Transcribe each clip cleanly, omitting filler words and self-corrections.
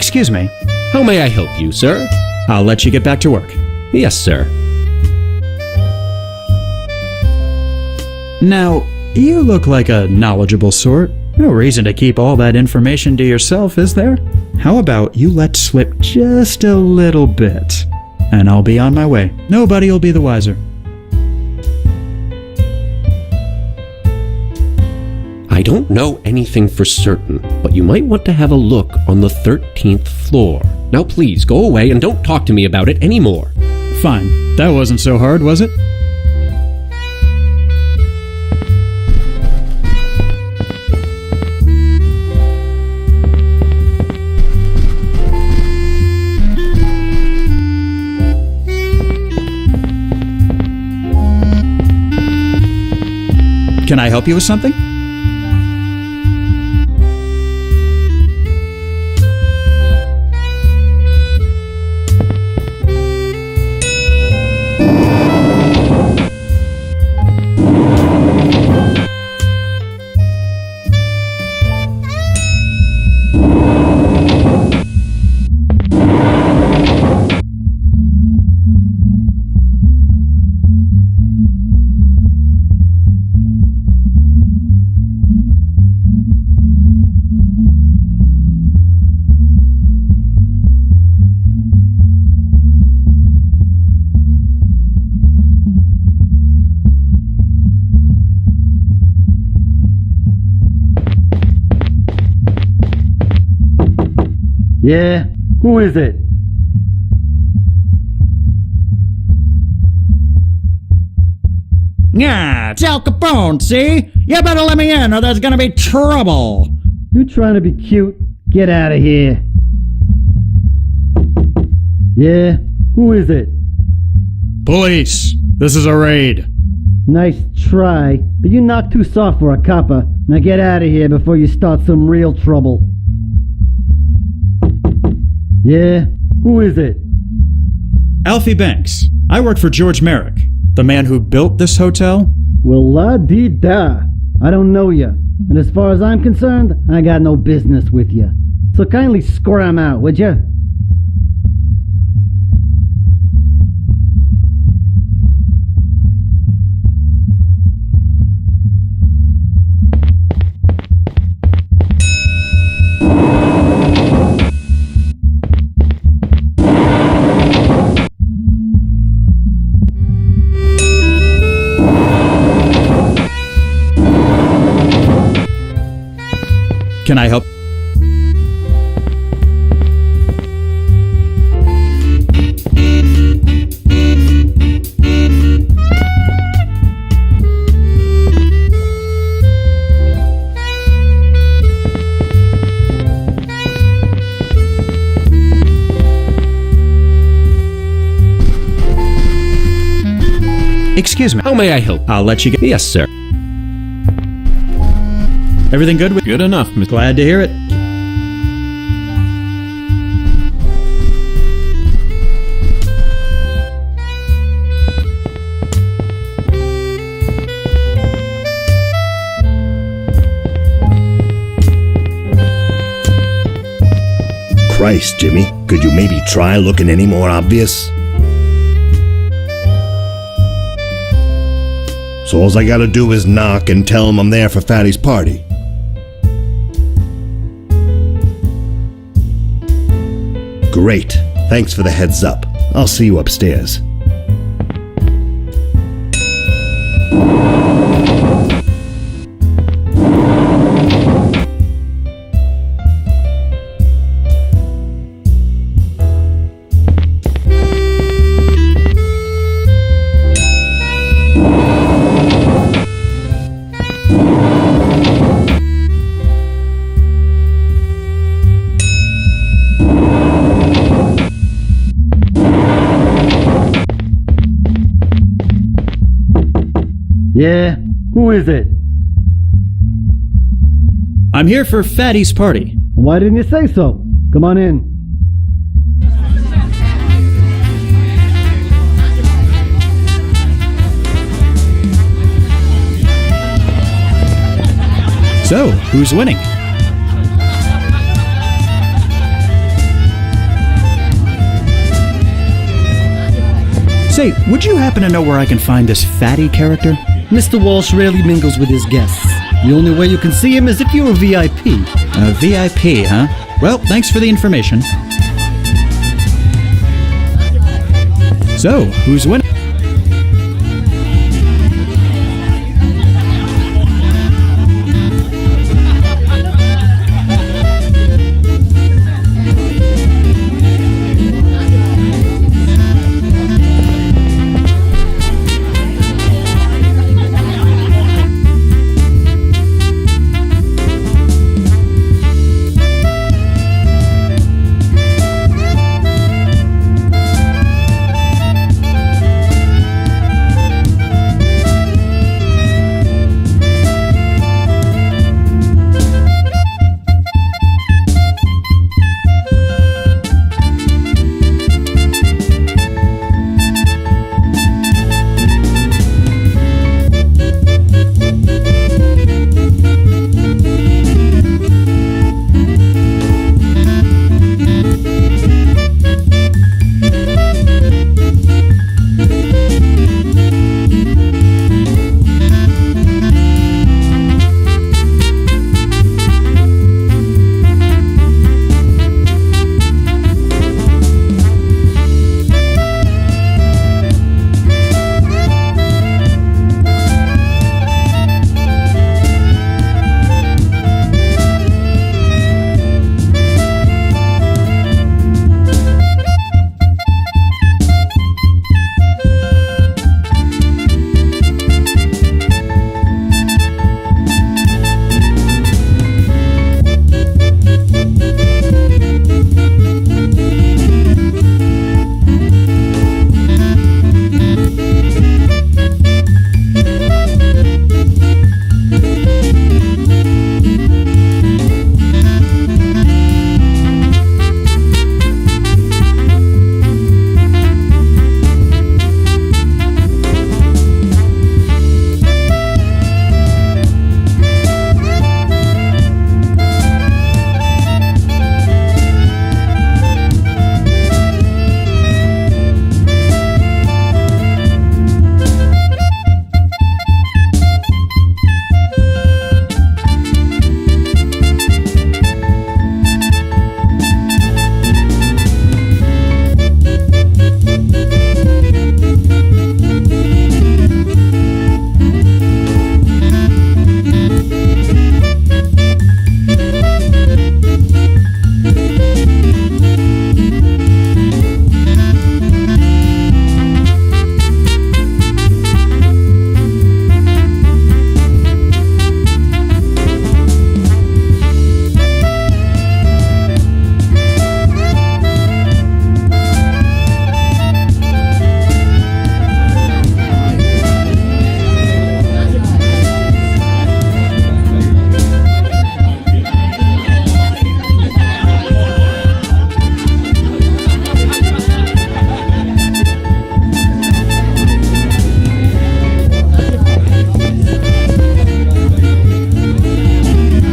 Excuse me. How may I help you, sir? I'll let you get back to work. Yes, sir. Now, you look like a knowledgeable sort. No reason to keep all that information to yourself, is there? How about you let slip just a little bit, and I'll be on my way. Nobody will be the wiser. I don't know anything for certain, but you might want to have a look on the 13th floor. Now please, go away and don't talk to me about it anymore. Fine. That wasn't so hard, was it? Can I help you with something? Yeah? Who is it? Yeah, it's Al Capone, see? You better let me in or there's gonna be trouble. You trying to be cute? Get out of here. Yeah? Who is it? Police! This is a raid. Nice try, but you knocked too soft for a copper. Now get out of here before you start some real trouble. Yeah? Who is it? Alfie Banks. I work for George Merrick, the man who built this hotel. Well, la-dee-da. I don't know you, and as far as I'm concerned, I got no business with you. So kindly scram out, would you? Can I help? Excuse me. How may I help? I'll let you get. Yes, sir. Everything good with? Good enough, Miss. Glad to hear it. Christ, Jimmy, could you maybe try looking any more obvious? So all I gotta do is knock and tell him I'm there for Fatty's party. Great. Thanks for the heads up. I'll see you upstairs. Yeah? Who is it? I'm here for Fatty's party. Why didn't you say so? Come on in. So, who's winning? Say, would you happen to know where I can find this fatty character? Mr. Walsh rarely mingles with his guests. The only way you can see him is if you're a VIP. A VIP, huh? Well, thanks for the information. So, who's winning?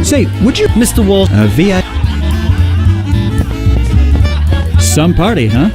Say, would you... Mr. Walsh. A VIP... Some party, huh?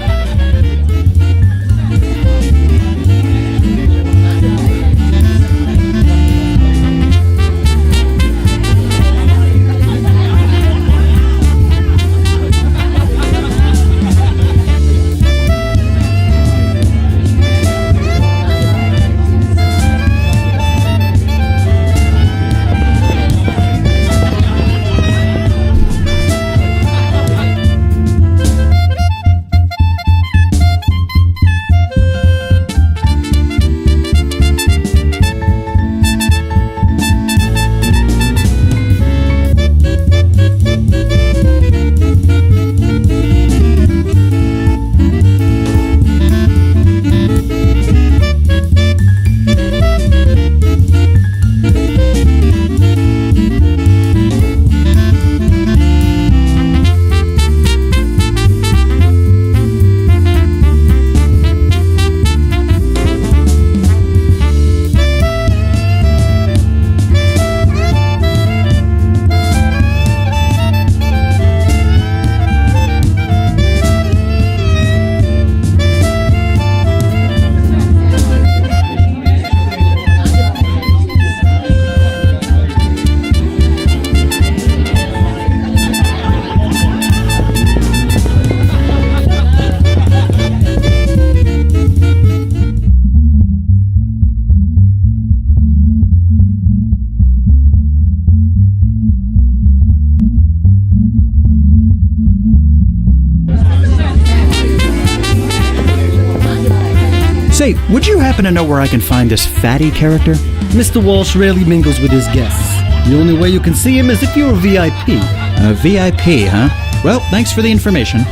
Say, would you happen to know where I can find this fatty character? Mr. Walsh rarely mingles with his guests. The only way you can see him is if you're a VIP. A VIP, huh? Well, thanks for the information.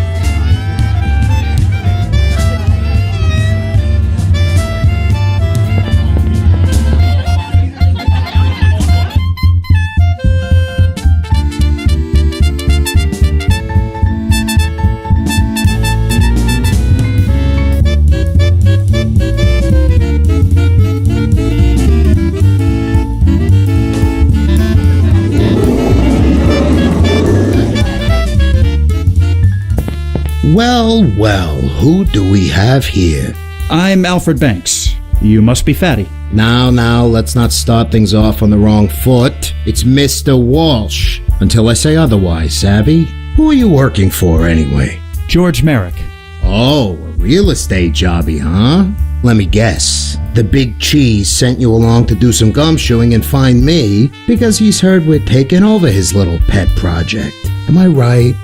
Well, who do we have here? I'm Alfred Banks. You must be Fatty. Now, let's not start things off on the wrong foot. It's Mr. Walsh. Until I say otherwise, savvy? Who are you working for, anyway? George Merrick. Oh, a real estate jobby, huh? Let me guess. The big cheese sent you along to do some gumshoeing and find me because he's heard we're taking over his little pet project. Am I right?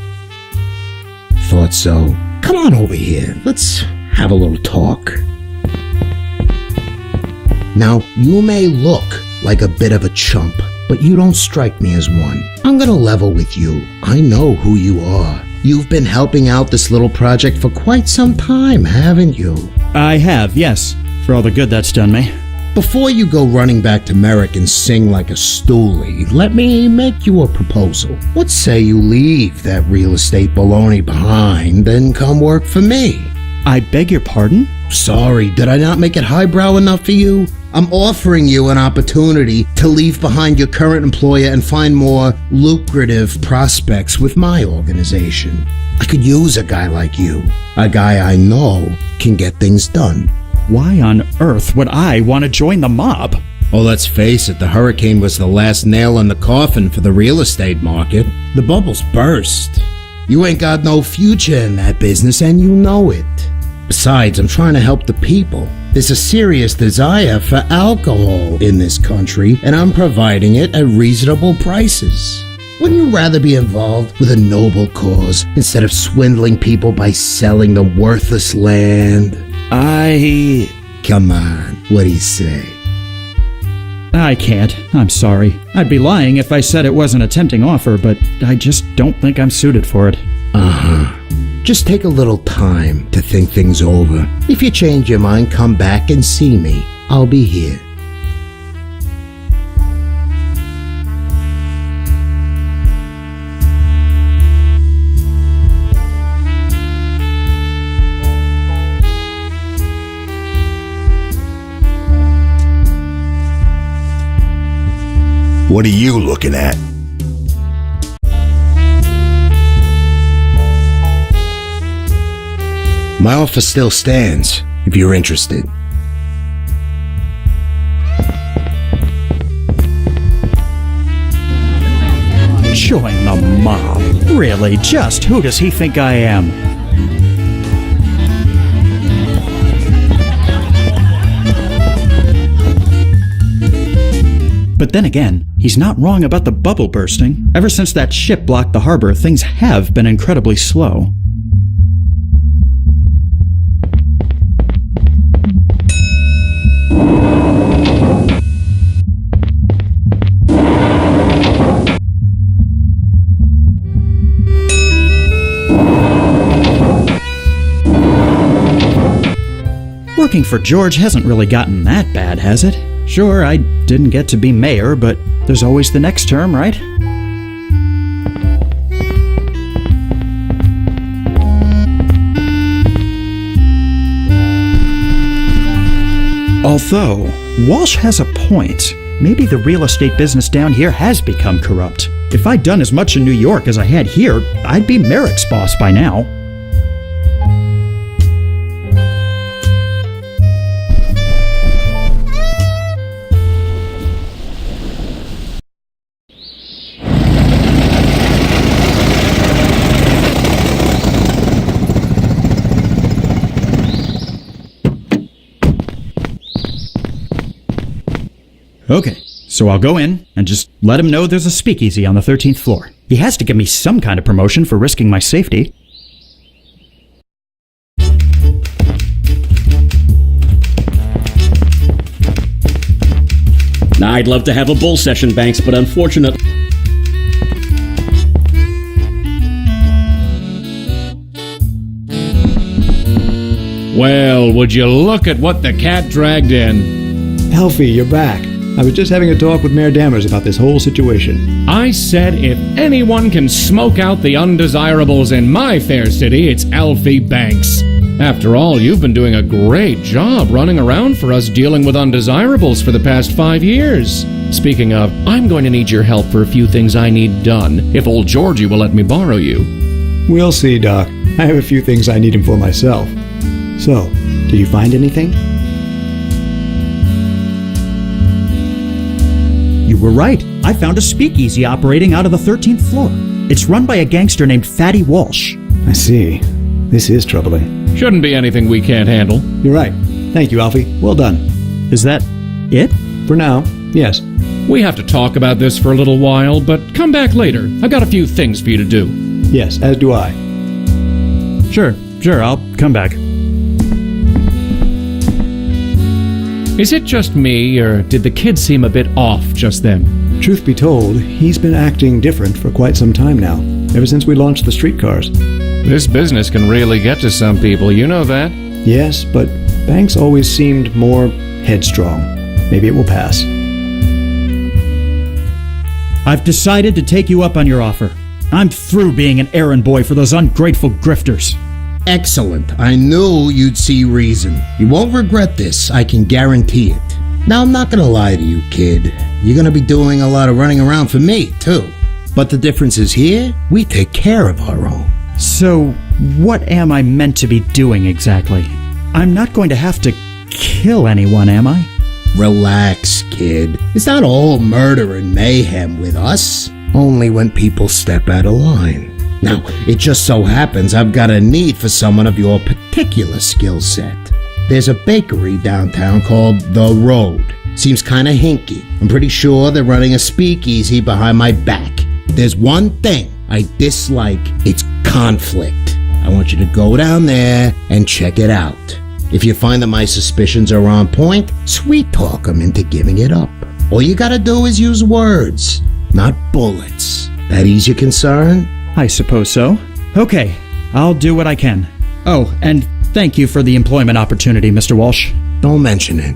Thought so. Come on over here. Let's have a little talk. Now, you may look like a bit of a chump, but you don't strike me as one. I'm gonna level with you. I know who you are. You've been helping out this little project for quite some time, haven't you? I have, yes. For all the good that's done me. Before you go running back to Merrick and sing like a stoolie, let me make you a proposal. What say you leave that real estate baloney behind and come work for me? I beg your pardon? Sorry, did I not make it highbrow enough for you? I'm offering you an opportunity to leave behind your current employer and find more lucrative prospects with my organization. I could use a guy like you, a guy I know can get things done. Why on earth would I want to join the mob? Oh, let's face it, the hurricane was the last nail in the coffin for the real estate market. The bubbles burst. You ain't got no future in that business and you know it. Besides, I'm trying to help the people. There's a serious desire for alcohol in this country and I'm providing it at reasonable prices. Wouldn't you rather be involved with a noble cause instead of swindling people by selling them worthless land? Come on, what do you say? I can't. I'm sorry. I'd be lying if I said it wasn't a tempting offer, but I just don't think I'm suited for it. Just take a little time to think things over. If you change your mind, come back and see me. I'll be here. What are you looking at? My offer still stands, if you're interested. Join the mob? Really? Just who does he think I am? But then again, he's not wrong about the bubble bursting. Ever since that ship blocked the harbor, things have been incredibly slow. Working for George hasn't really gotten that bad, has it? Sure, I didn't get to be mayor, but there's always the next term, right? Although, Walsh has a point. Maybe the real estate business down here has become corrupt. If I'd done as much in New York as I had here, I'd be Merrick's boss by now. Okay, so I'll go in and just let him know there's a speakeasy on the 13th floor. He has to give me some kind of promotion for risking my safety. I'd love to have a bull session, Banks, but unfortunately... Well, would you look at what the cat dragged in? Alfie, you're back. I was just having a talk with Mayor Dammers about this whole situation. I said if anyone can smoke out the undesirables in my fair city, it's Alfie Banks. After all, you've been doing a great job running around for us dealing with undesirables for the past 5 years. Speaking of, I'm going to need your help for a few things I need done, if old Georgie will let me borrow you. We'll see, Doc. I have a few things I need him for myself. So, did you find anything? You were right. I found a speakeasy operating out of the 13th floor. It's run by a gangster named Fatty Walsh. I see. This is troubling. Shouldn't be anything we can't handle. You're right. Thank you, Alfie. Well done. Is that it? For now, yes. We have to talk about this for a little while, but come back later. I've got a few things for you to do. Yes, as do I. Sure, I'll come back. Is it just me, or did the kid seem a bit off just then? Truth be told, he's been acting different for quite some time now, ever since we launched the streetcars. This business can really get to some people, you know that? Yes, but Banks always seemed more headstrong. Maybe it will pass. I've decided to take you up on your offer. I'm through being an errand boy for those ungrateful grifters. Excellent. I knew you'd see reason. You won't regret this, I can guarantee it. Now, I'm not gonna lie to you, kid. You're gonna be doing a lot of running around for me, too. But the difference is here, we take care of our own. So, what am I meant to be doing exactly? I'm not going to have to kill anyone, am I? Relax, kid. It's not all murder and mayhem with us. Only when people step out of line. Now, it just so happens I've got a need for someone of your particular skill set. There's a bakery downtown called The Road. Seems kinda hinky. I'm pretty sure they're running a speakeasy behind my back. There's one thing I dislike. It's conflict. I want you to go down there and check it out. If you find that my suspicions are on point, sweet talk them into giving it up. All you gotta do is use words, not bullets. That ease your concern? I suppose so. Okay, I'll do what I can. Oh, and thank you for the employment opportunity, Mr. Walsh. Don't mention it.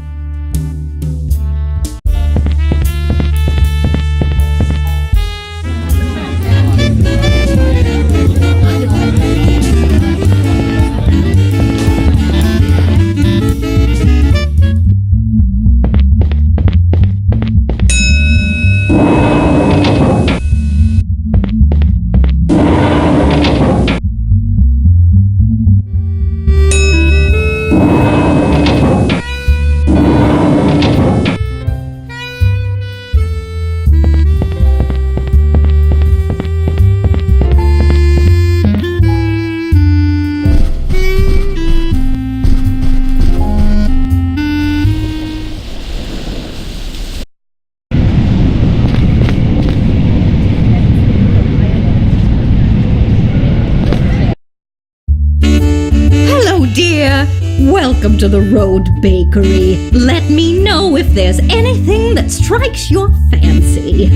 Dear, welcome to the Road Bakery. Let me know if there's anything that strikes your fancy.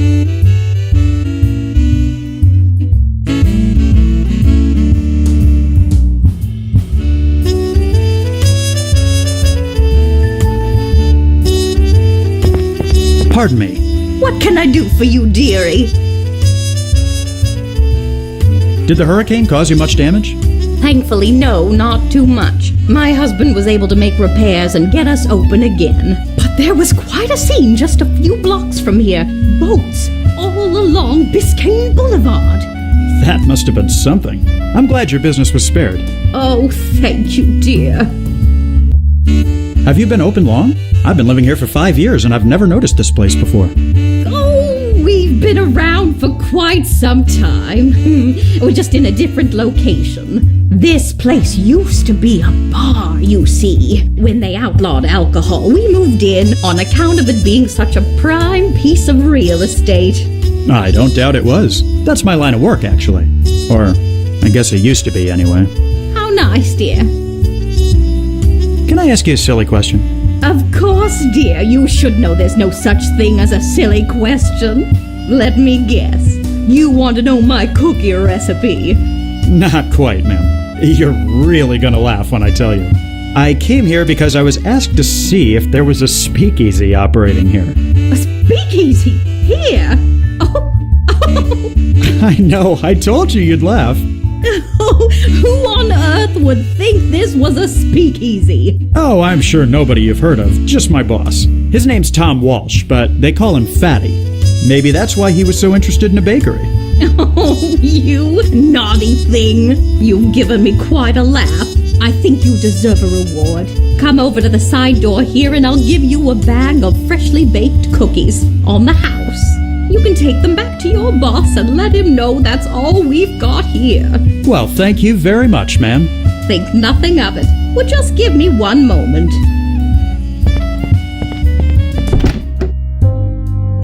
Pardon me. What can I do for you, dearie? Did the hurricane cause you much damage? Thankfully, no, not too much. My husband was able to make repairs and get us open again. But there was quite a scene just a few blocks from here. Boats all along Biscayne Boulevard. That must have been something. I'm glad your business was spared. Oh, thank you, dear. Have you been open long? I've been living here for 5 years and I've never noticed this place before. Oh, we've been around for quite some time. We're just in a different location. This place used to be a bar, you see. When they outlawed alcohol, we moved in on account of it being such a prime piece of real estate. I don't doubt it was. That's my line of work, actually. Or, I guess it used to be, anyway. How nice, dear. Can I ask you a silly question? Of course, dear. You should know there's no such thing as a silly question. Let me guess. You want to know my cookie recipe? Not quite, ma'am. You're really gonna laugh when I tell you. I came here because I was asked to see if there was a speakeasy operating here. A speakeasy? Here? Oh. I know, I told you you'd laugh. Who on earth would think this was a speakeasy? Oh, I'm sure nobody you've heard of, just my boss. His name's Tom Walsh, but they call him Fatty. Maybe that's why he was so interested in a bakery. Oh, you naughty thing. You've given me quite a laugh. I think you deserve a reward. Come over to the side door here and I'll give you a bag of freshly baked cookies on the house. You can take them back to your boss and let him know that's all we've got here. Well, thank you very much, ma'am. Think nothing of it. Well, just give me one moment.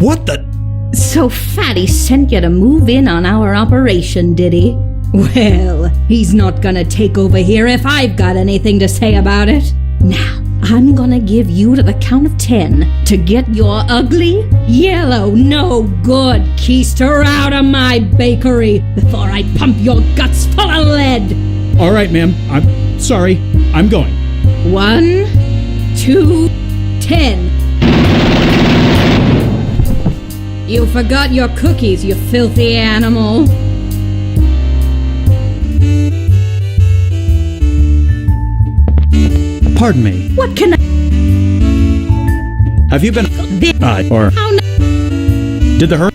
What the? So Fatty sent you to move in on our operation, did he? Well, he's not gonna take over here if I've got anything to say about it. Now, I'm gonna give you to the count of 10 to get your ugly, yellow, no good keister out of my bakery before I pump your guts full of lead. All right, ma'am. I'm sorry. I'm going. 1, 2, 10. You forgot your cookies, you filthy animal. Pardon me. What can I... Have you been... or... How Did the hurt...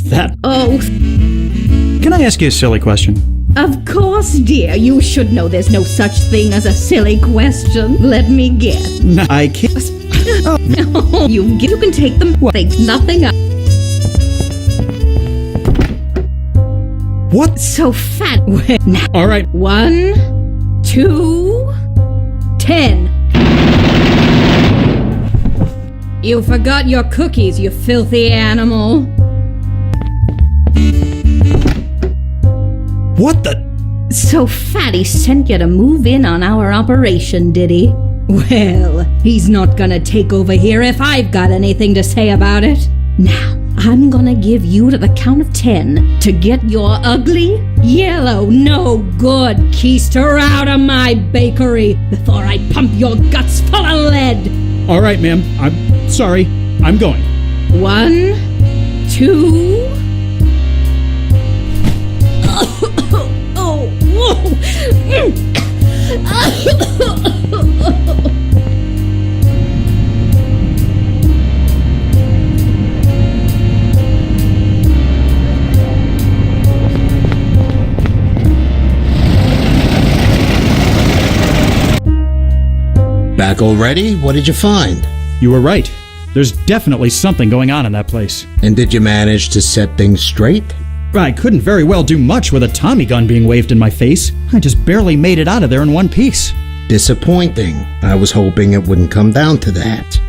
That... Oh, Can I ask you a silly question? of course, dear. You should know there's no such thing as a silly question. Let me guess. No, I can't... Oh, you can take them. Think nothing of... What? So fat. Now, All right. 1, 2, 10. You forgot your cookies, you filthy animal. What the... So Fatty sent you to move in on our operation, did he? Well, he's not gonna take over here if I've got anything to say about it. Now, I'm gonna give you to the count of 10 to get your ugly, yellow, no good keister out of my bakery before I pump your guts full of lead. All right, ma'am. I'm sorry. I'm going. 1, 2... Back already? What did you find? You were right. There's definitely something going on in that place. And did you manage to set things straight? I couldn't very well do much with a Tommy gun being waved in my face. I just barely made it out of there in one piece. Disappointing. I was hoping it wouldn't come down to that.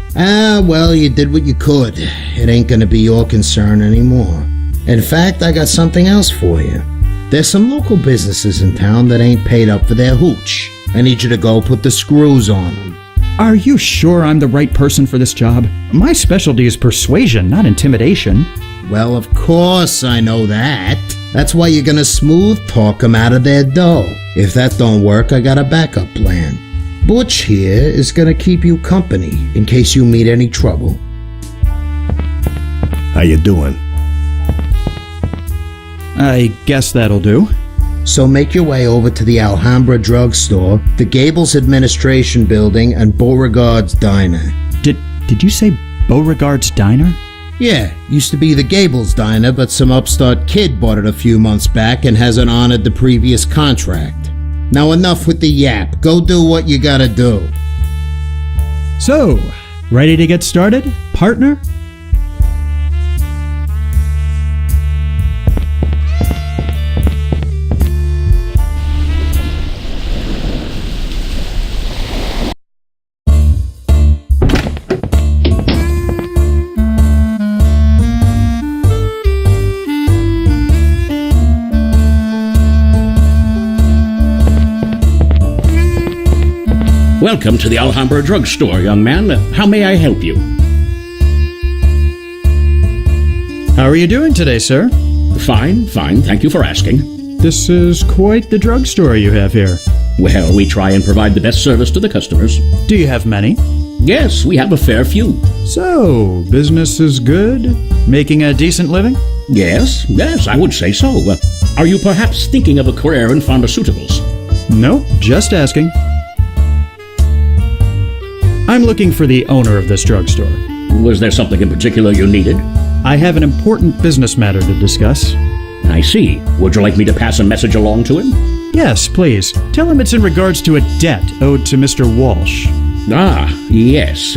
Well, you did what you could. It ain't gonna be your concern anymore. In fact, I got something else for you. There's some local businesses in town that ain't paid up for their hooch. I need you to go put the screws on them. Are you sure I'm the right person for this job? My specialty is persuasion, not intimidation. Well, of course I know that. That's why you're gonna smooth talk 'em out of their dough. If that don't work, I got a backup plan. Butch here is gonna keep you company in case you meet any trouble. How you doing? I guess that'll do. So make your way over to the Alhambra Drugstore, the Gables Administration Building, and Beauregard's Diner. Did you say Beauregard's Diner? Yeah, used to be the Gables Diner, but some upstart kid bought it a few months back and hasn't honored the previous contract. Now enough with the yap. Go do what you gotta do. So, ready to get started, partner? Welcome to the Alhambra Drugstore, young man. How may I help you? How are you doing today, sir? Fine. Thank you for asking. This is quite the drugstore you have here. Well, we try and provide the best service to the customers. Do you have many? Yes, we have a fair few. So, business is good? Making a decent living? Yes, I would say so. Are you perhaps thinking of a career in pharmaceuticals? No, just asking. I'm looking for the owner of this drugstore. Was there something in particular you needed? I have an important business matter to discuss. I see. Would you like me to pass a message along to him? Yes, please. Tell him it's in regards to a debt owed to Mr. Walsh. Yes,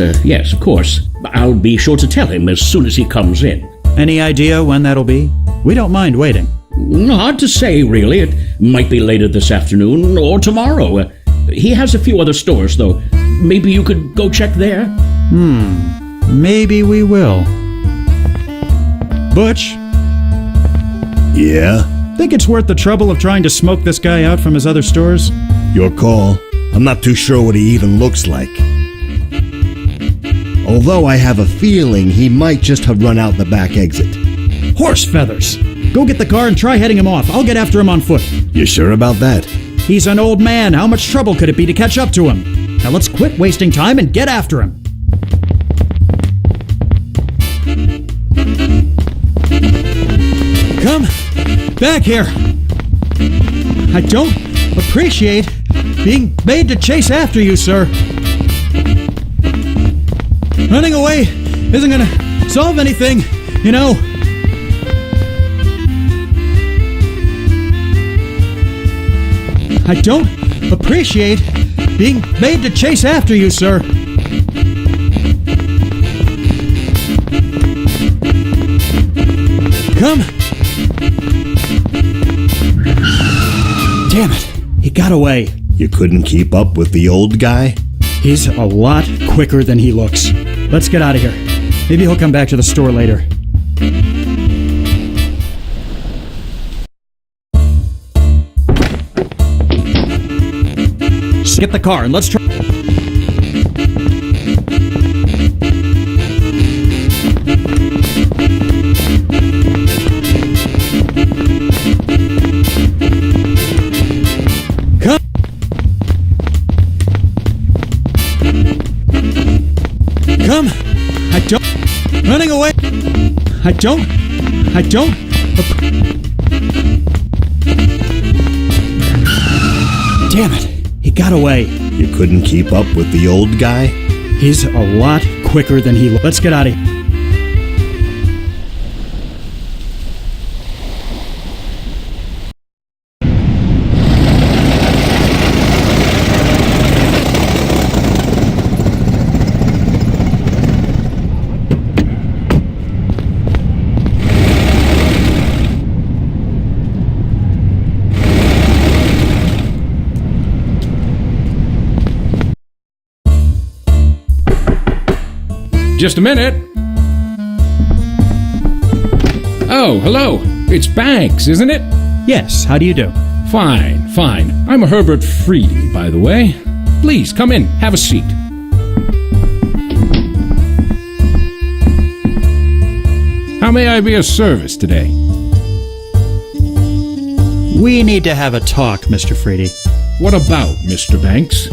of course. I'll be sure to tell him as soon as he comes in. Any idea when that'll be? We don't mind waiting. Hard to say, really. It might be later this afternoon or tomorrow. He has a few other stores, though. Maybe you could go check there? Maybe we will. Butch, Yeah? think it's worth the trouble of trying to smoke this guy out from his other stores? Your call. I'm not too sure what he even looks like. Although I have a feeling he might just have run out the back exit. Horse feathers! Go get the car and try heading him off. I'll get after him on foot. You sure about that? He's an old man. How much trouble could it be to catch up to him? Now let's quit wasting time and get after him. Come back here. I don't appreciate being made to chase after you, sir. Running away isn't gonna solve anything, you know. I don't appreciate being made to chase after you, sir. Come. Damn it. He got away. You couldn't keep up with the old guy? He's a lot quicker than he looks. Let's get out of here. Maybe he'll come back to the store later. Get the car and let's try. Come. Come. I don't. Running away. I don't. Damn it. He got away. You couldn't keep up with the old guy? He's a lot quicker than he looks. Let's get out of here. Just a minute. Oh, hello. It's Banks, isn't it? Yes, how do you do? Fine. I'm Herbert Freedy, by the way. Please, come in. Have a seat. How may I be of service today? We need to have a talk, Mr. Freedy. What about, Mr. Banks?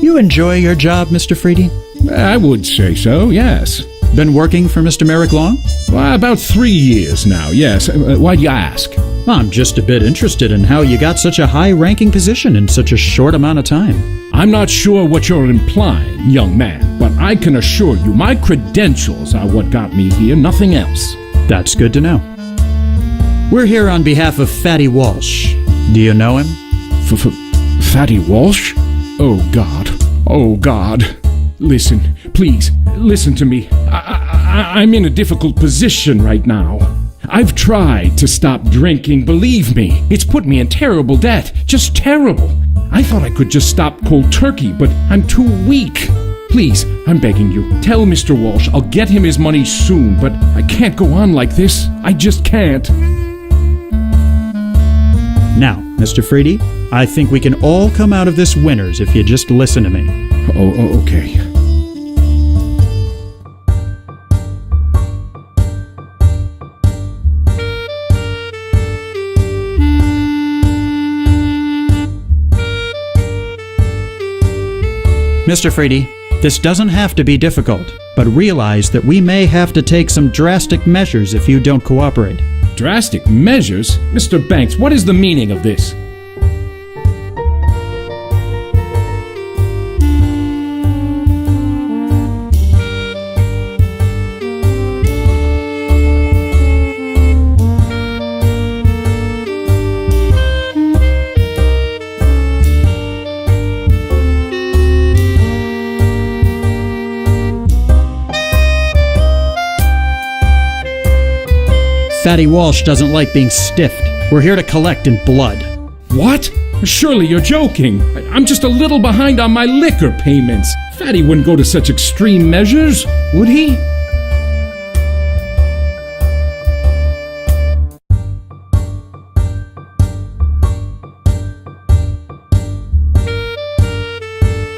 You enjoy your job, Mr. Freedy? I would say so, yes. Been working for Mr. Merrick long? Well, about 3 years now, yes. Why do you ask? I'm just a bit interested in how you got such a high-ranking position in such a short amount of time. I'm not sure what you're implying, young man, but I can assure you my credentials are what got me here, nothing else. That's good to know. We're here on behalf of Fatty Walsh. Do you know him? Fatty Walsh? Oh, God. Listen, please, listen to me. I'm in a difficult position right now. I've tried to stop drinking, believe me. It's put me in terrible debt, just terrible. I thought I could just stop cold turkey, but I'm too weak. Please, I'm begging you, tell Mr. Walsh I'll get him his money soon, but I can't go on like this. I just can't. Now, Mr. Freedy, I think we can all come out of this winners if you just listen to me. Oh, okay. Mr. Frady, this doesn't have to be difficult, but realize that we may have to take some drastic measures if you don't cooperate. Drastic measures? Mr. Banks, what is the meaning of this? Fatty Walsh doesn't like being stiffed. We're here to collect in blood. What? Surely you're joking. I'm just a little behind on my liquor payments. Fatty wouldn't go to such extreme measures, would he?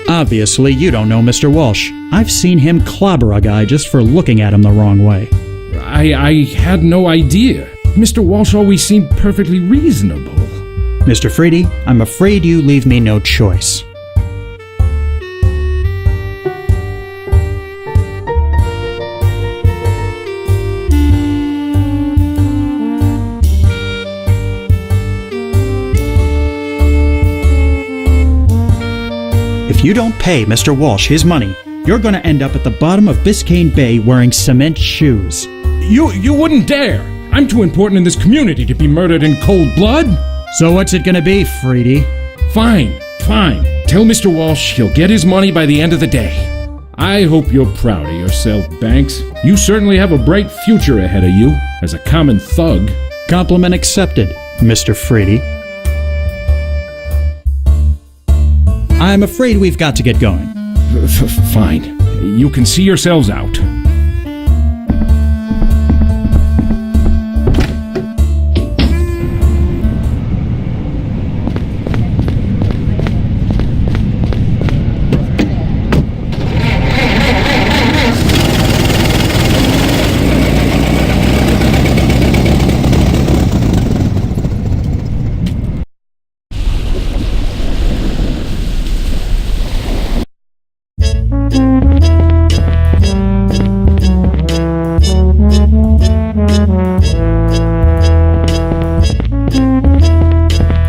Obviously, you don't know Mr. Walsh. I've seen him clobber a guy just for looking at him the wrong way. I had no idea. Mr. Walsh always seemed perfectly reasonable. Mr. Frady, I'm afraid you leave me no choice. If you don't pay Mr. Walsh his money, you're going to end up at the bottom of Biscayne Bay wearing cement shoes. You wouldn't dare! I'm too important in this community to be murdered in cold blood! So what's it gonna be, Frady? Fine. Tell Mr. Walsh he'll get his money by the end of the day. I hope you're proud of yourself, Banks. You certainly have a bright future ahead of you as a common thug. Compliment accepted, Mr. Frady. I'm afraid we've got to get going. Fine. You can see yourselves out.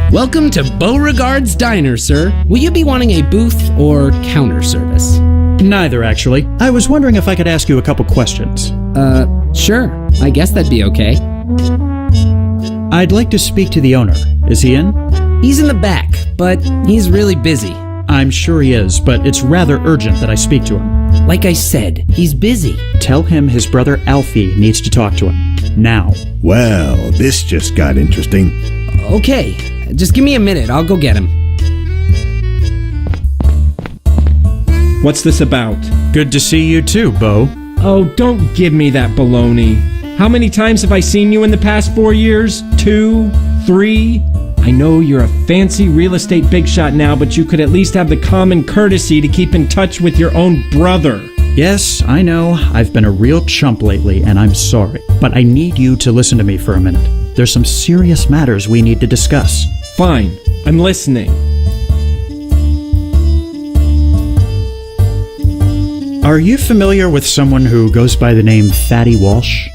Welcome to Beauregard's Diner, sir. Will you be wanting a booth or counter service? Neither, actually. I was wondering if I could ask you a couple questions. Sure. I guess that'd be okay. I'd like to speak to the owner. Is he in? He's in the back, but he's really busy. I'm sure he is, but it's rather urgent that I speak to him. Like I said, he's busy. Tell him his brother Alfie needs to talk to him. Now. Well, this just got interesting. Okay. Just give me a minute. I'll go get him. What's this about? Good to see you too, Bo. Oh, don't give me that baloney. How many times have I seen you in the past 4 years? 2? 3? I know you're a fancy real estate big shot now, but you could at least have the common courtesy to keep in touch with your own brother. Yes, I know. I've been a real chump lately, and I'm sorry. But I need you to listen to me for a minute. There's some serious matters we need to discuss. Fine. I'm listening. Are you familiar with someone who goes by the name Fatty Walsh?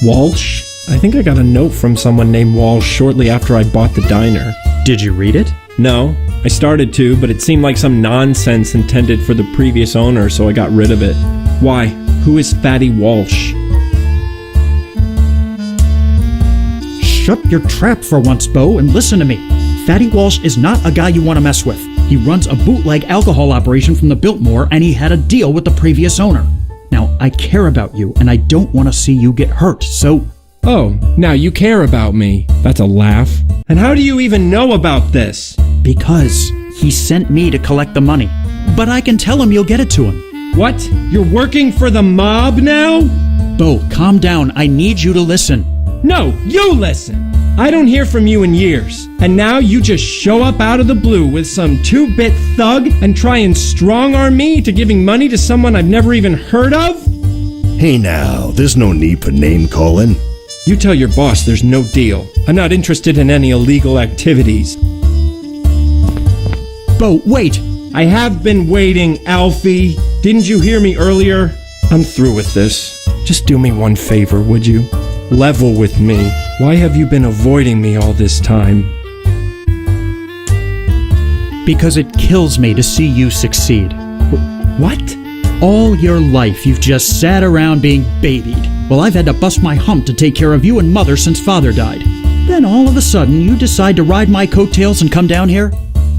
Walsh? I think I got a note from someone named Walsh shortly after I bought the diner. Did you read it? No. I started to, but it seemed like some nonsense intended for the previous owner, so I got rid of it. Why? Who is Fatty Walsh? Shut your trap for once, Bo, and listen to me. Fatty Walsh is not a guy you want to mess with. He runs a bootleg alcohol operation from the Biltmore, and he had a deal with the previous owner. Now, I care about you, and I don't want to see you get hurt, so... Oh, now you care about me. That's a laugh. And how do you even know about this? Because he sent me to collect the money. But I can tell him you'll get it to him. What? You're working for the mob now? Bo, calm down. I need you to listen. No, you listen! I don't hear from you in years. And now you just show up out of the blue with some 2-bit thug and try and strong-arm me to giving money to someone I've never even heard of? Hey now, there's no need for name-calling. You tell your boss there's no deal. I'm not interested in any illegal activities. Bo, wait! I have been waiting, Alfie. Didn't you hear me earlier? I'm through with this. Just do me one favor, would you? Level with me. Why have you been avoiding me all this time? Because it kills me to see you succeed. What? All your life you've just sat around being babied. Well, I've had to bust my hump to take care of you and Mother since Father died. Then all of a sudden you decide to ride my coattails and come down here?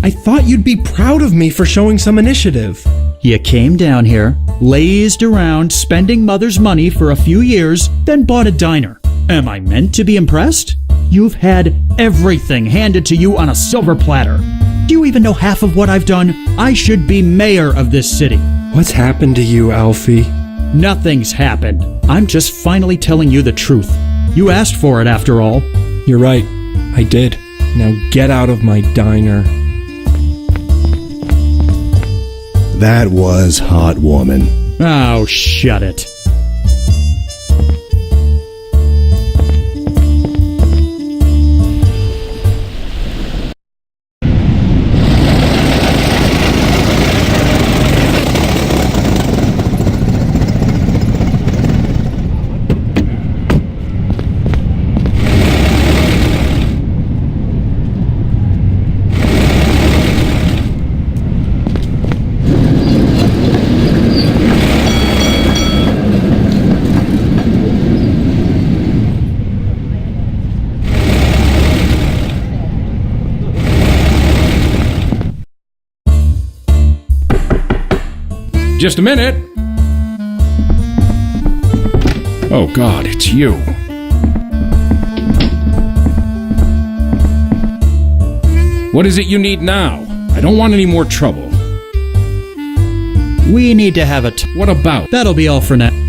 I thought you'd be proud of me for showing some initiative. You came down here, lazed around, spending Mother's money for a few years, then bought a diner. Am I meant to be impressed? You've had everything handed to you on a silver platter. Do you even know half of what I've done? I should be mayor of this city. What's happened to you, Alfie? Nothing's happened. I'm just finally telling you the truth. You asked for it after all. You're right. I did. Now get out of my diner. That was heartwarming. Oh, shut it. Just a minute. Oh God, it's you. What is it you need now? I don't want any more trouble. We need to have a What about? That'll be all for now.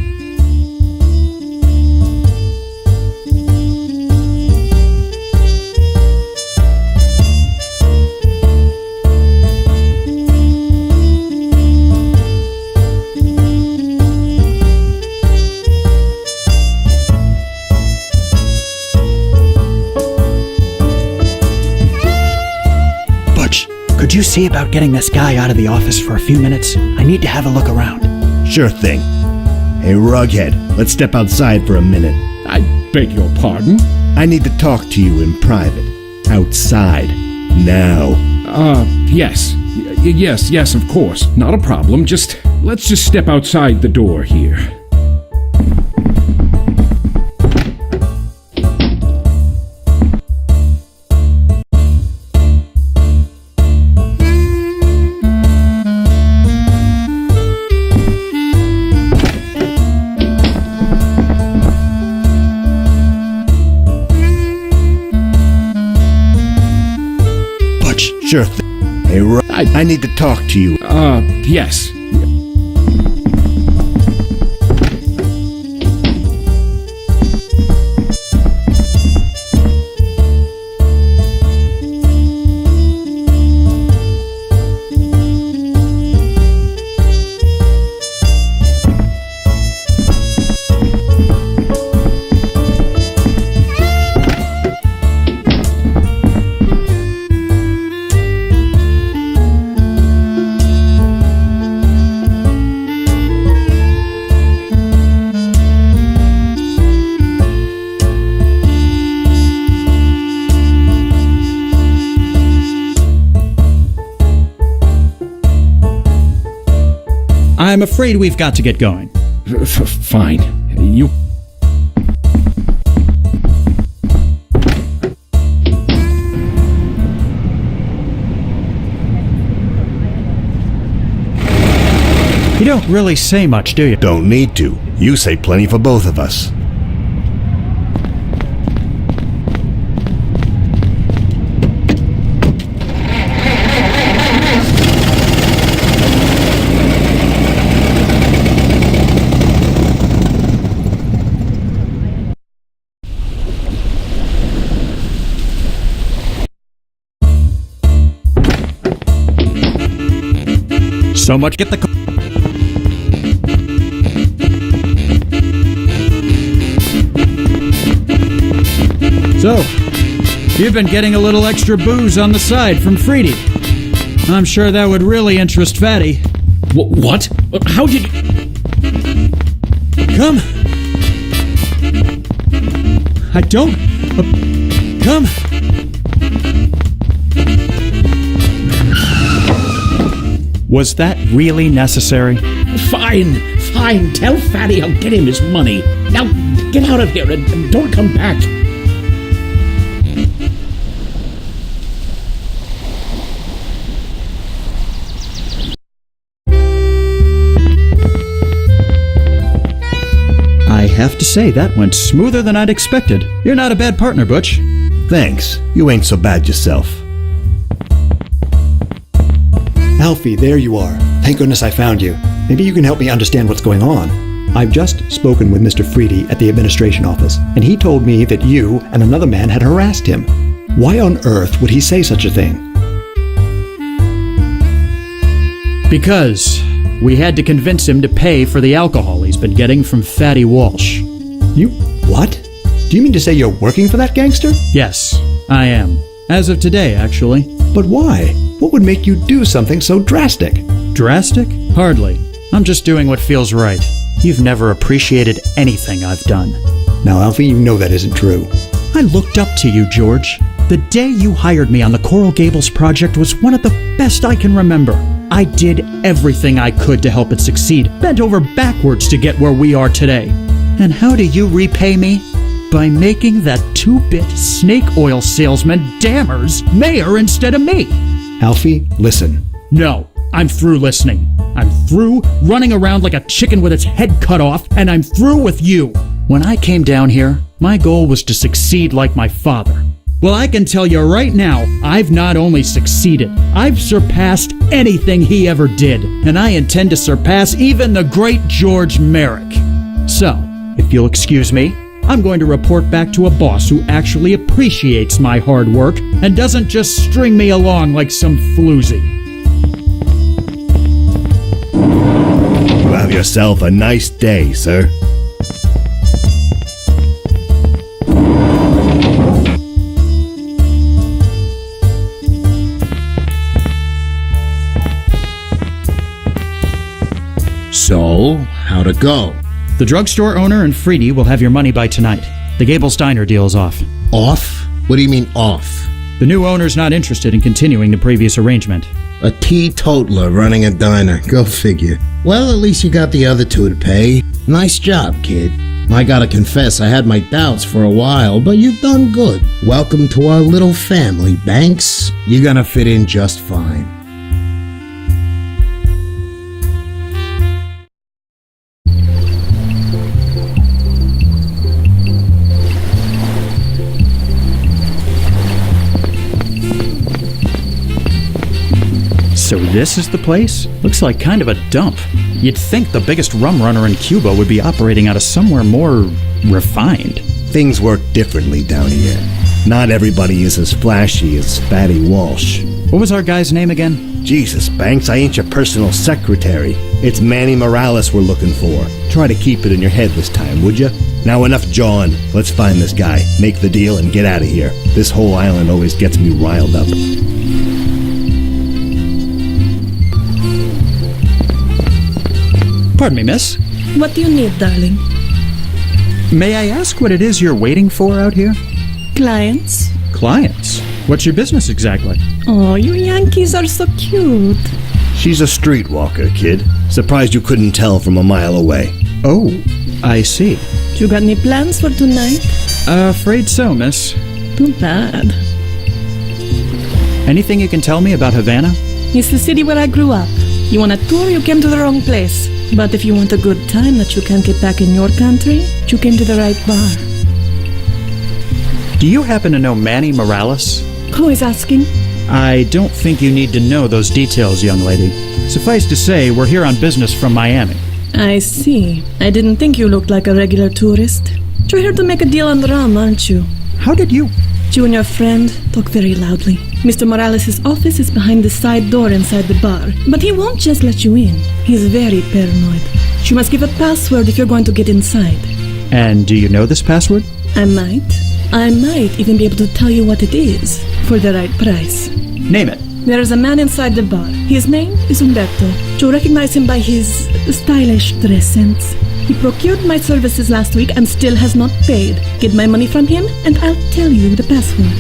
Could you see about getting this guy out of the office for a few minutes? I need to have a look around. Sure thing. Hey, Rughead, let's step outside for a minute. I beg your pardon? I need to talk to you in private. Outside. Now. Yes. Yes, of course. Not a problem. Let's just step outside the door here. Sure thing. Hey, I need to talk to you. Yes. I'm afraid we've got to get going. Fine. You... You don't really say much, do you? Don't need to. You say plenty for both of us. So much get the... So, you've been getting a little extra booze on the side from Freedy. I'm sure that would really interest Fatty. What? How did... Come. I don't... come. Was that really necessary? Fine. Tell Fatty I'll get him his money. Now, get out of here and don't come back. I have to say, that went smoother than I'd expected. You're not a bad partner, Butch. Thanks. You ain't so bad yourself. Alfie, there you are. Thank goodness I found you. Maybe you can help me understand what's going on. I've just spoken with Mr. Freedy at the administration office, and he told me that you and another man had harassed him. Why on earth would he say such a thing? Because we had to convince him to pay for the alcohol he's been getting from Fatty Walsh. You... what? Do you mean to say you're working for that gangster? Yes, I am. As of today, actually. But why? What would make you do something so drastic? Drastic? Hardly. I'm just doing what feels right. You've never appreciated anything I've done. Now, Alfie, you know that isn't true. I looked up to you, George. The day you hired me on the Coral Gables project was one of the best I can remember. I did everything I could to help it succeed, bent over backwards to get where we are today. And how do you repay me? By making that two-bit snake oil salesman Dammers mayor instead of me. Alfie, listen. No, I'm through listening. I'm through running around like a chicken with its head cut off, and I'm through with you. When I came down here, my goal was to succeed like my father. Well, I can tell you right now, I've not only succeeded, I've surpassed anything he ever did, and I intend to surpass even the great George Merrick. So, if you'll excuse me, I'm going to report back to a boss who actually appreciates my hard work and doesn't just string me along like some floozy. You have yourself a nice day, sir. So, how'd it go? The drugstore owner and Freedy will have your money by tonight. The Gables Diner deal's off. Off? What do you mean off? The new owner's not interested in continuing the previous arrangement. A teetotaler running a diner. Go figure. Well, at least you got the other two to pay. Nice job, kid. I gotta confess, I had my doubts for a while, but you've done good. Welcome to our little family, Banks. You're gonna fit in just fine. So this is the place? Looks like kind of a dump. You'd think the biggest rum runner in Cuba would be operating out of somewhere more refined. Things work differently down here. Not everybody is as flashy as Fatty Walsh. What was our guy's name again? Jesus, Banks, I ain't your personal secretary. It's Manny Morales we're looking for. Try to keep it in your head this time, would you? Now enough jawing. Let's find this guy, make the deal, and get out of here. This whole island always gets me riled up. Pardon me, miss. What do you need, darling? May I ask what it is you're waiting for out here? Clients. Clients? What's your business exactly? Oh, you Yankees are so cute. She's a streetwalker, kid. Surprised you couldn't tell from a mile away. Oh, I see. You got any plans for tonight? Afraid so, miss. Too bad. Anything you can tell me about Havana? It's the city where I grew up. You want a tour, you came to the wrong place. But if you want a good time that you can't get back in your country, you came to the right bar. Do you happen to know Manny Morales? Who is asking? I don't think you need to know those details, young lady. Suffice to say, we're here on business from Miami. I see. I didn't think you looked like a regular tourist. You're here to make a deal on rum, aren't you? How did you? You and your friend talk very loudly. Mr. Morales' office is behind the side door inside the bar, but he won't just let you in. He's very paranoid. You must give a password if you're going to get inside. And do you know this password? I might even be able to tell you what it is for the right price. Name it. There is a man inside the bar. His name is Umberto. You'll recognize him by his stylish dress sense. He procured my services last week and still has not paid. Get my money from him and I'll tell you the password.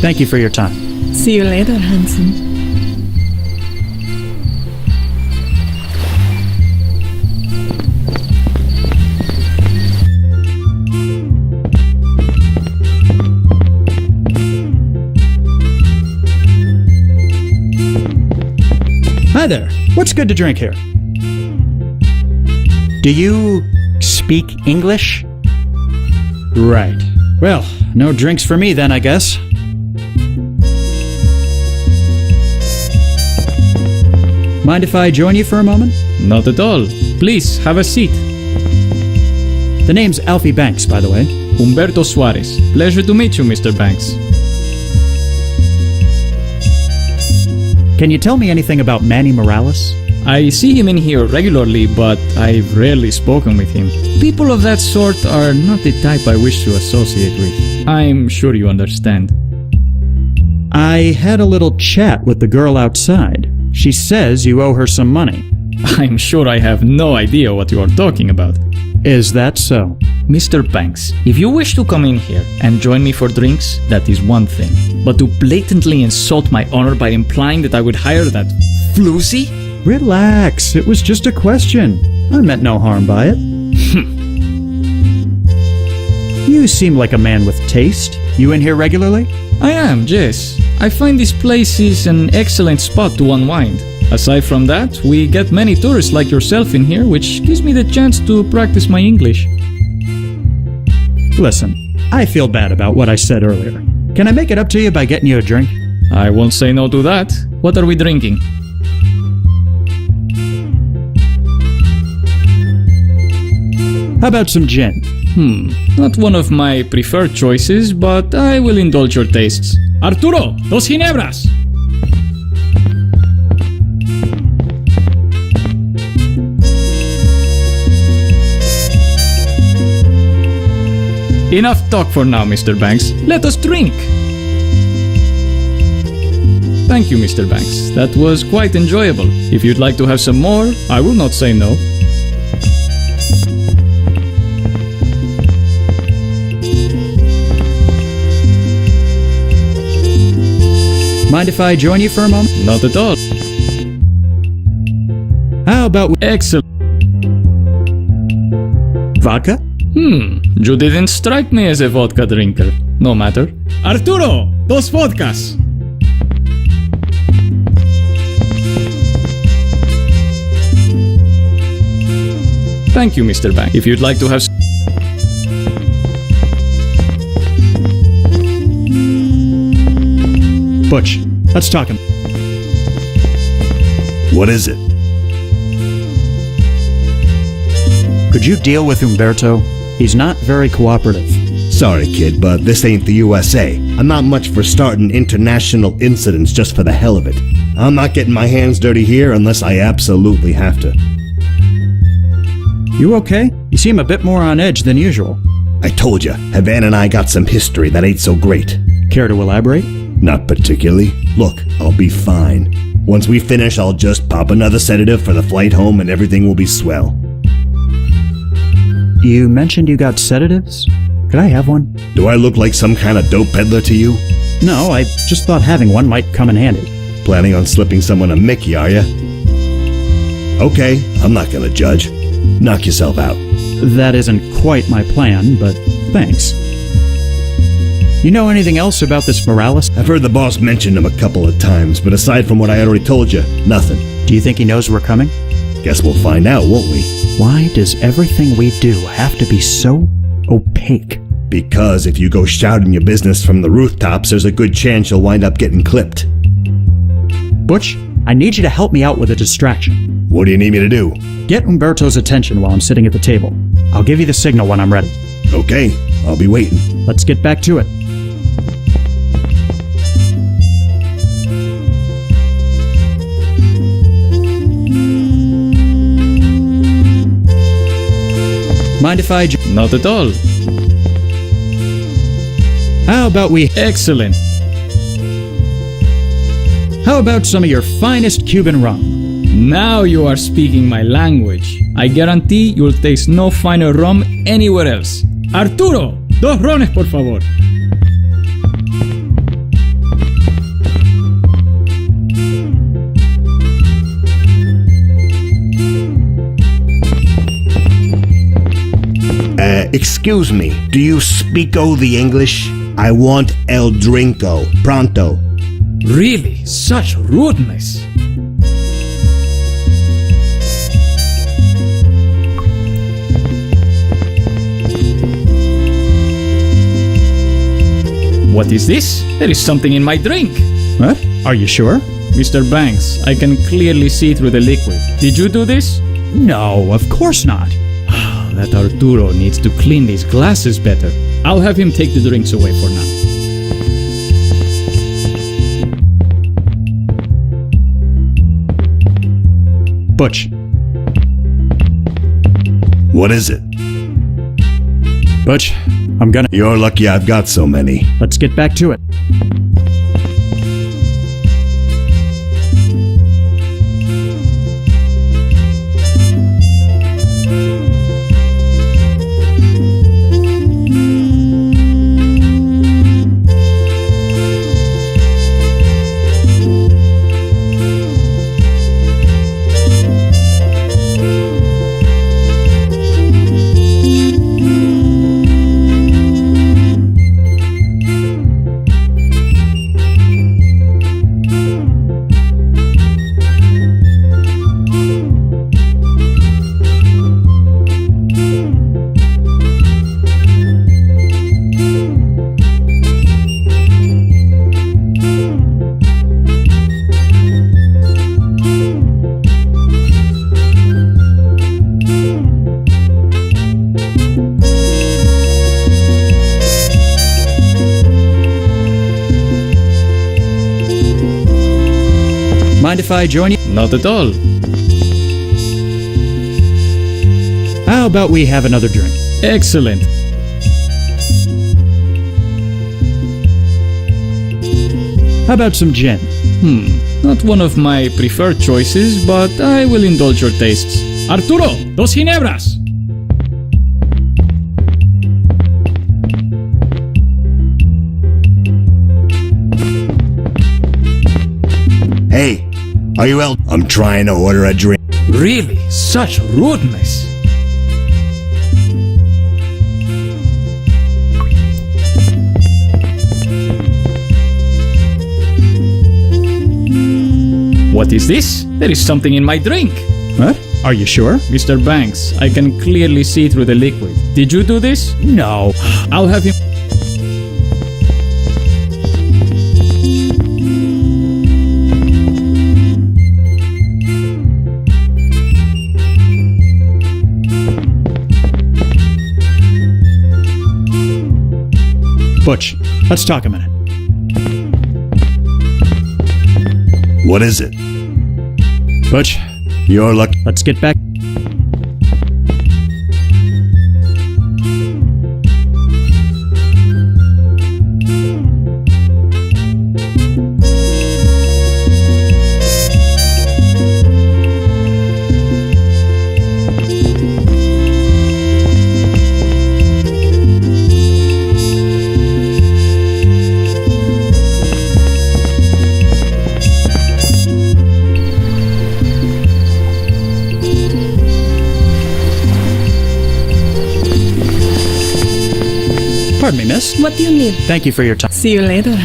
Thank you for your time. See you later, handsome. Hi there. What's good to drink here? Do you speak English? Right. Well, no drinks for me then, I guess. Mind if I join you for a moment? Not at all. Please, have a seat. The name's Alfie Banks, by the way. Humberto Suarez. Pleasure to meet you, Mr. Banks. Can you tell me anything about Manny Morales? I see him in here regularly, but I've rarely spoken with him. People of that sort are not the type I wish to associate with. I'm sure you understand. I had a little chat with the girl outside. She says you owe her some money. I'm sure I have no idea what you are talking about. Is that so? Mr. Banks, if you wish to come in here and join me for drinks, that is one thing. But to blatantly insult my honor by implying that I would hire that floozy? Relax, it was just a question. I meant no harm by it. You seem like a man with taste. You in here regularly? I am, yes. I find this place is an excellent spot to unwind. Aside from that, we get many tourists like yourself in here, which gives me the chance to practice my English. Listen, I feel bad about what I said earlier. Can I make it up to you by getting you a drink? I won't say no to that. What are we drinking? How about some gin? Not one of my preferred choices, but I will indulge your tastes. Arturo, dos ginebras! Enough talk for now, Mr. Banks. Let us drink! Thank you, Mr. Banks. That was quite enjoyable. If you'd like to have some more, I will not say no. Mind if I join you for a moment? Not at all. How about excellent vodka? You didn't strike me as a vodka drinker. No matter. Arturo, dos vodkas. Thank you, Mr. Banks. If you'd like to have Butch, let's talk him. What is it? Could you deal with Umberto? He's not very cooperative. Sorry, kid, but this ain't the USA. I'm not much for starting international incidents just for the hell of it. I'm not getting my hands dirty here unless I absolutely have to. You okay? You seem a bit more on edge than usual. I told you, Havana and I got some history that ain't so great. Care to elaborate? Not particularly. Look, I'll be fine. Once we finish, I'll just pop another sedative for the flight home and everything will be swell. You mentioned you got sedatives? Could I have one? Do I look like some kind of dope peddler to you? No, I just thought having one might come in handy. Planning on slipping someone a Mickey, are ya? Okay, I'm not gonna judge. Knock yourself out. That isn't quite my plan, but thanks. You know anything else about this Morales? I've heard the boss mention him a couple of times, but aside from what I already told you, nothing. Do you think he knows we're coming? Guess we'll find out, won't we? Why does everything we do have to be so opaque? Because if you go shouting your business from the rooftops, there's a good chance you'll wind up getting clipped. Butch, I need you to help me out with a distraction. What do you need me to do? Get Umberto's attention while I'm sitting at the table. I'll give you the signal when I'm ready. Okay, I'll be waiting. Let's get back to it. Mind if I... Not at all. How about we... Excellent. How about some of your finest Cuban rum? Now you are speaking my language. I guarantee you'll taste no finer rum anywhere else. Arturo, 2 rones por favor. Excuse me, do you speako the English? I want el drinko, pronto. Really? Such rudeness. What is this? There is something in my drink. What? Are you sure? Mr. Banks, I can clearly see through the liquid. Did you do this? No, of course not. That Arturo needs to clean these glasses better. I'll have him take the drinks away for now. Butch. What is it? Butch, I'm gonna... You're lucky I've got so many. Let's get back to it. Mind if I join you? Not at all. How about we have another drink? Excellent. How about some gin? Not one of my preferred choices, but I will indulge your tastes. Arturo, 2 ginebras! Hey, are you El? I'm trying to order a drink. Really? Such rudeness. What is this? There is something in my drink. What? Are you sure? Mr. Banks, I can clearly see through the liquid. Did you do this? No. I'll have him... Butch, let's talk a minute. What is it? Butch, You're lucky. let's get back. Pardon me, miss. What do you need? Thank you for your time. See you later.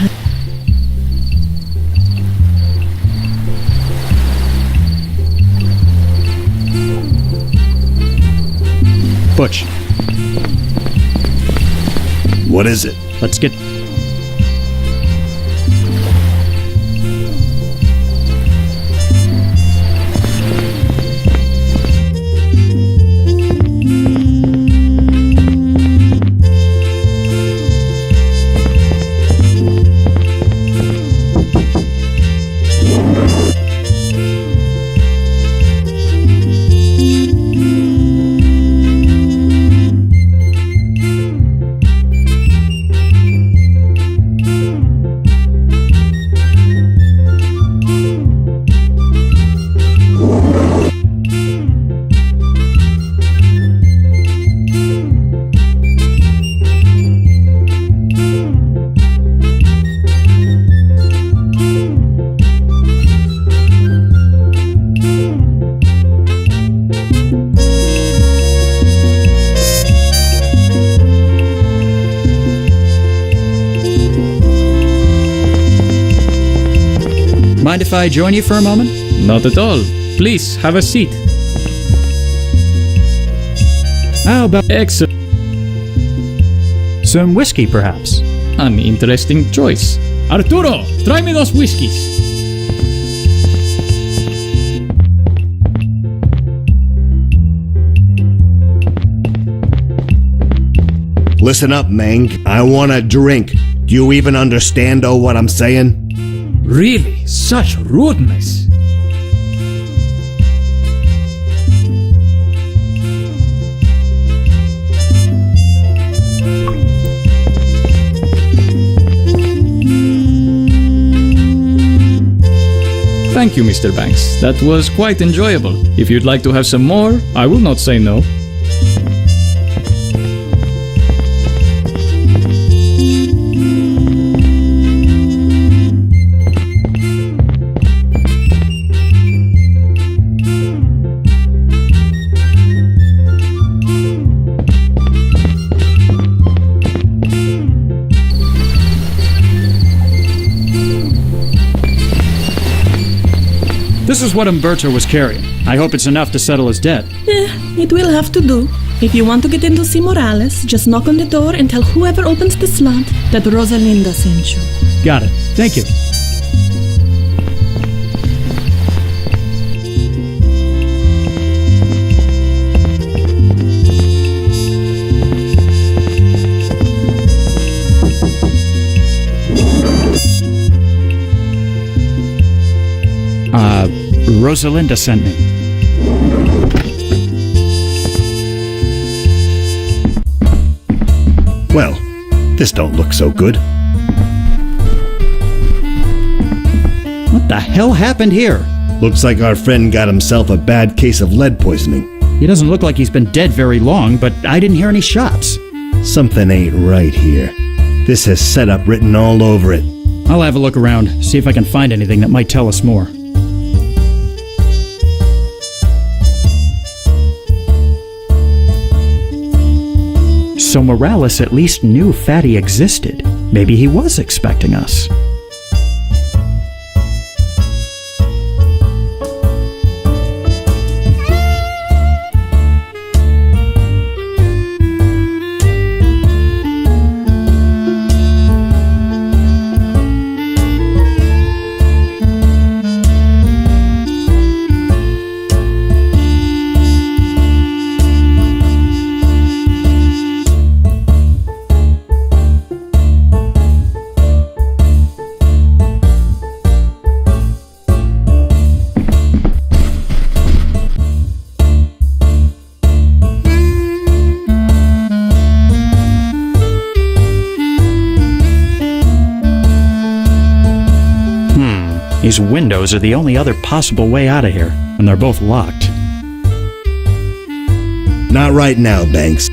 Butch, What is it? let's get. Mind if I join you for a moment? Not at all. Please, have a seat. How about Excellent. some whiskey, perhaps? An interesting choice. Arturo, tráeme dos whiskies. Listen up, Mang. I want a drink. Do you even understand what I'm saying? Really? Such rudeness. Thank you, Mr. Banks. That was quite enjoyable. If you'd like to have some more, I will not say no. This is what Umberto was carrying. I hope it's enough to settle his debt. It will have to do. If you want to get in to see Morales, just knock on the door and tell whoever opens the slot that Rosalinda sent you. Got it. Thank you. Rosalinda sent me. Well, this don't look so good. What the hell happened here? Looks like our friend got himself a bad case of lead poisoning. He doesn't look like he's been dead very long, but I didn't hear any shots. Something ain't right here. This has setup written all over it. I'll have a look around, see if I can find anything that might tell us more. So Morales at least knew Fatty existed. Maybe he was expecting us. These windows are the only other possible way out of here, and they're both locked. Not right now, Banks.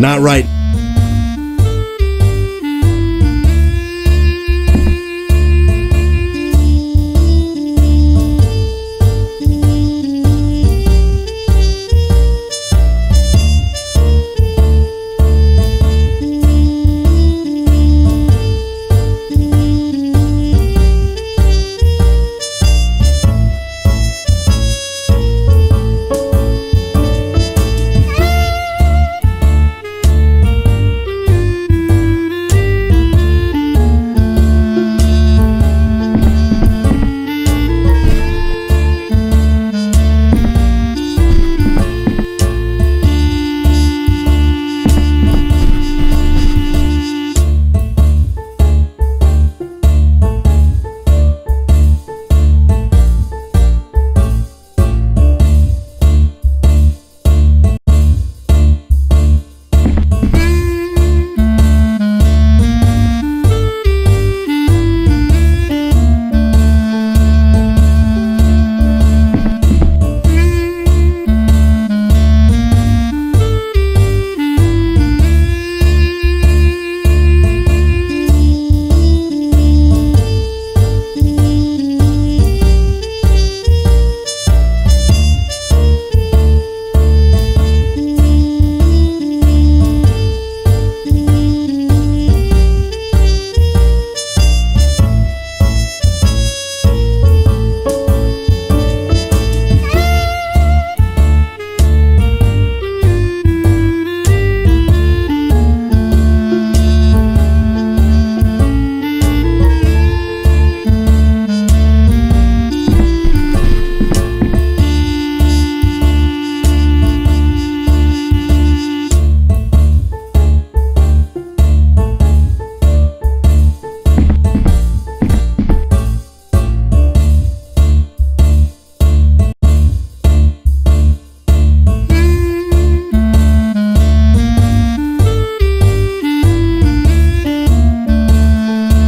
Not right.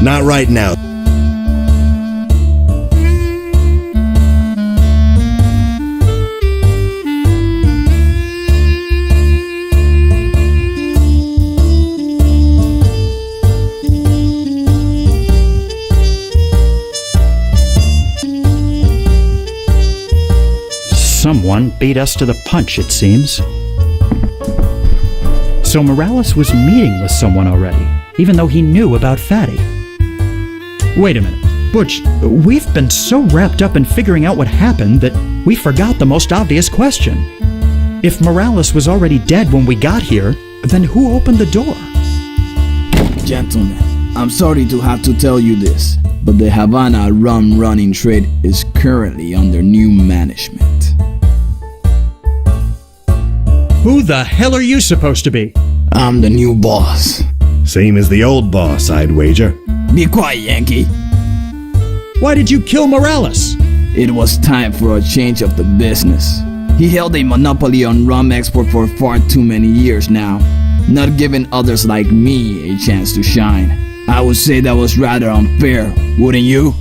Not right now. Someone beat us to the punch, it seems. So Morales was meeting with someone already, even though he knew about Fatty. Wait a minute. Butch, we've been so wrapped up in figuring out what happened that we forgot the most obvious question. If Morales was already dead when we got here, then who opened the door? Gentlemen, I'm sorry to have to tell you this, but the Havana rum running trade is currently under new management. Who the hell are you supposed to be? I'm the new boss. Same as the old boss, I'd wager. Be quiet, Yankee. Why did you kill Morales? It was time for a change of the business. He held a monopoly on rum export for far too many years now, not giving others like me a chance to shine. I would say that was rather unfair, wouldn't you?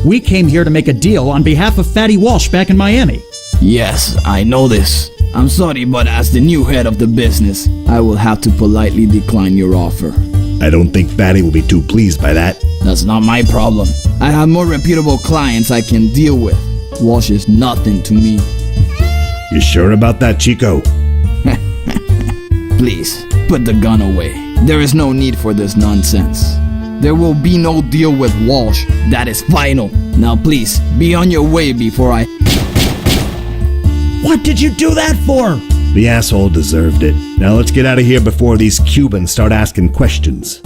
We came here to make a deal on behalf of Fatty Walsh back in Miami. Yes, I know this. I'm sorry, but as the new head of the business, I will have to politely decline your offer. I don't think Fatty will be too pleased by that. That's not my problem. I have more reputable clients I can deal with. Walsh is nothing to me. You sure about that, Chico? Please, put the gun away. There is no need for this nonsense. There will be no deal with Walsh. That is final. Now please, be on your way before I... What did you do that for? The asshole deserved it. Now let's get out of here before these Cubans start asking questions.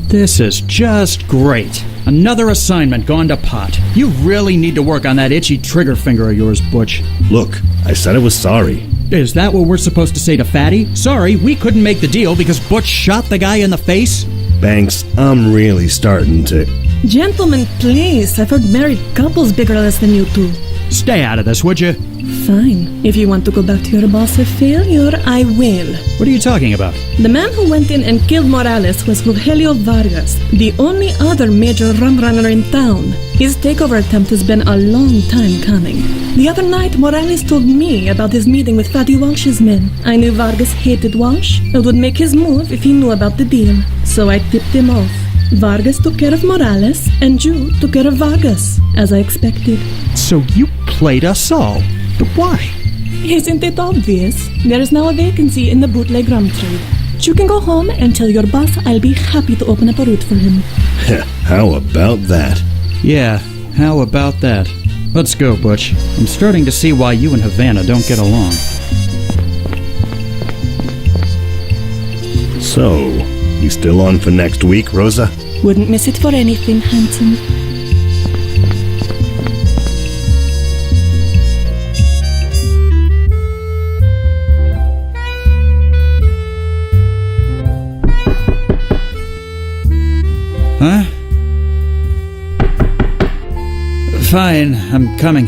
This is just great. Another assignment gone to pot. You really need to work on that itchy trigger finger of yours, Butch. Look, I said I was sorry. Is that what we're supposed to say to Fatty? Sorry, we couldn't make the deal because Butch shot the guy in the face? Banks, I'm really starting to... Gentlemen, please. I've heard married couples bigger less than you two. Stay out of this, would you? Fine. If you want to go back to your boss of failure, I will. What are you talking about? The man who went in and killed Morales was Rogelio Vargas, the only other major rum runner in town. His takeover attempt has been a long time coming. The other night, Morales told me about his meeting with Fatty Walsh's men. I knew Vargas hated Walsh and would make his move if he knew about the deal. So I tipped him off. Vargas took care of Morales, and you took care of Vargas, as I expected. So you played us all. But why? Isn't it obvious? There is now a vacancy in the bootleg rum trade. You can go home and tell your boss I'll be happy to open up a route for him. How about that? Yeah, how about that? Let's go, Butch. I'm starting to see why you and Havana don't get along. So, you still on for next week, Rosa? Wouldn't miss it for anything, handsome. Huh? Fine, I'm coming.